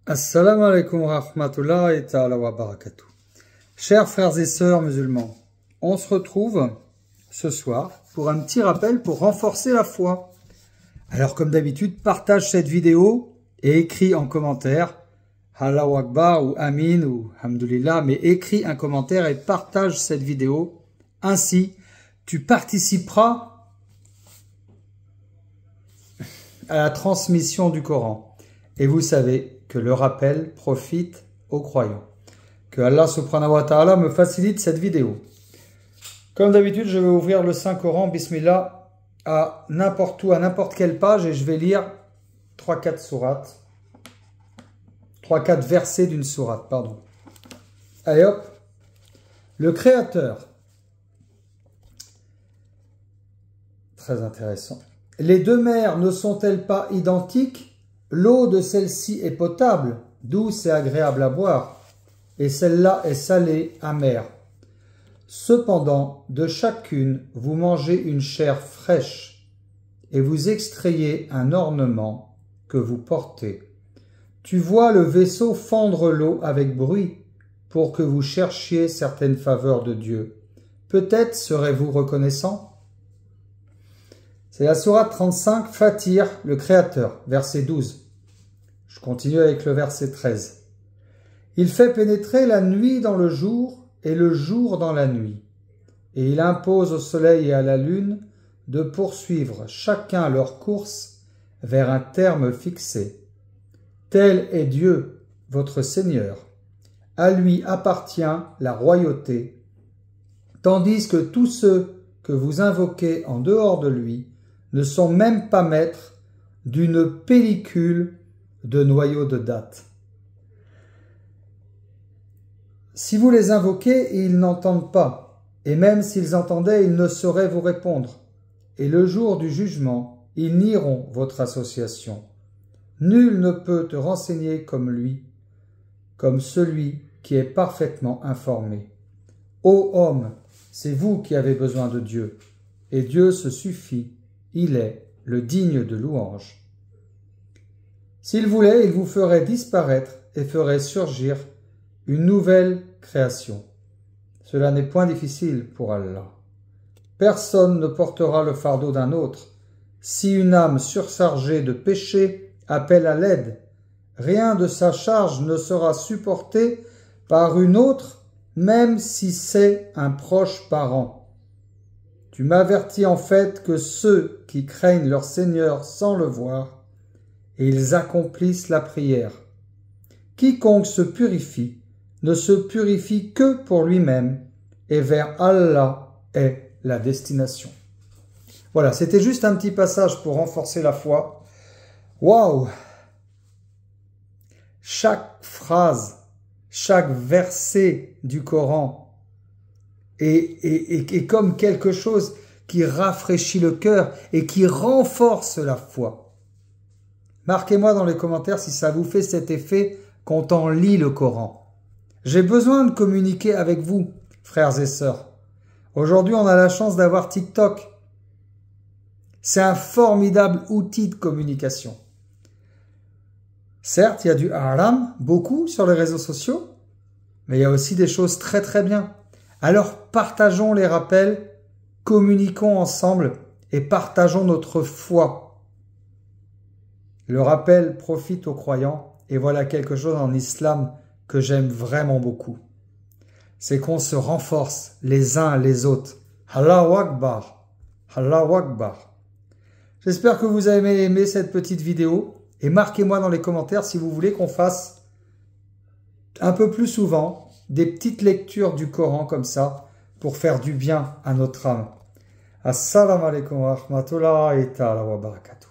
Assalamu alaikum wa rahmatullahi ta'ala wa barakatuh. Chers frères et sœurs musulmans, on se retrouve ce soir pour un petit rappel pour renforcer la foi. Alors comme d'habitude, partage cette vidéo et écris en commentaire Allahu Akbar ou Amin ou Hamdulillah, mais écris un commentaire et partage cette vidéo. Ainsi, tu participeras à la transmission du Coran. Et vous savez que le rappel profite aux croyants. Que Allah subhanahu wa ta'ala me facilite cette vidéo. Comme d'habitude, je vais ouvrir le Saint-Coran, Bismillah, à n'importe où, à n'importe quelle page, et je vais lire 3-4 sourates. 3-4 versets d'une sourate, pardon. Allez hop. Le Créateur. Très intéressant. Les deux mers ne sont-elles pas identiques? L'eau de celle-ci est potable, douce et agréable à boire, et celle-là est salée, amère. Cependant, de chacune, vous mangez une chair fraîche, et vous extrayez un ornement que vous portez. Tu vois le vaisseau fendre l'eau avec bruit, pour que vous cherchiez certaines faveurs de Dieu. Peut-être serez-vous reconnaissant? C'est la sourate 35, Fatir, le Créateur, verset 12. Je continue avec le verset 13. Il fait pénétrer la nuit dans le jour et le jour dans la nuit. Et il impose au soleil et à la lune de poursuivre chacun leur course vers un terme fixé. Tel est Dieu, votre Seigneur. À lui appartient la royauté, tandis que tous ceux que vous invoquez en dehors de lui ne sont même pas maîtres d'une pellicule de noyaux de dattes. Si vous les invoquez, ils n'entendent pas, et même s'ils entendaient, ils ne sauraient vous répondre. Et le jour du jugement, ils nieront votre association. Nul ne peut te renseigner comme lui, comme celui qui est parfaitement informé. Ô homme, c'est vous qui avez besoin de Dieu, et Dieu se suffit. Il est le digne de louange. S'il voulait, il vous ferait disparaître et ferait surgir une nouvelle création. Cela n'est point difficile pour Allah. Personne ne portera le fardeau d'un autre. Si une âme surchargée de péché appelle à l'aide, rien de sa charge ne sera supporté par une autre, même si c'est un proche parent. Tu m'avertis en fait que ceux qui craignent leur Seigneur sans le voir, et ils accomplissent la prière. Quiconque se purifie ne se purifie que pour lui-même, et vers Allah est la destination. Voilà, c'était juste un petit passage pour renforcer la foi. Waouh! Chaque phrase, chaque verset du Coran et comme quelque chose qui rafraîchit le cœur et qui renforce la foi. Marquez-moi dans les commentaires si ça vous fait cet effet quand on lit le Coran. J'ai besoin de communiquer avec vous, frères et sœurs. Aujourd'hui, on a la chance d'avoir TikTok. C'est un formidable outil de communication. Certes, il y a du haram, beaucoup sur les réseaux sociaux, mais il y a aussi des choses très très bien. Alors partageons les rappels, communiquons ensemble et partageons notre foi. Le rappel profite aux croyants et voilà quelque chose en islam que j'aime vraiment beaucoup. C'est qu'on se renforce les uns les autres. Allahu Akbar. Allahu Akbar. J'espère que vous avez aimé cette petite vidéo et marquez-moi dans les commentaires si vous voulez qu'on fasse un peu plus souvent des petites lectures du Coran comme ça pour faire du bien à notre âme. Assalamu alaikum wa rahmatullahi wa barakatuh.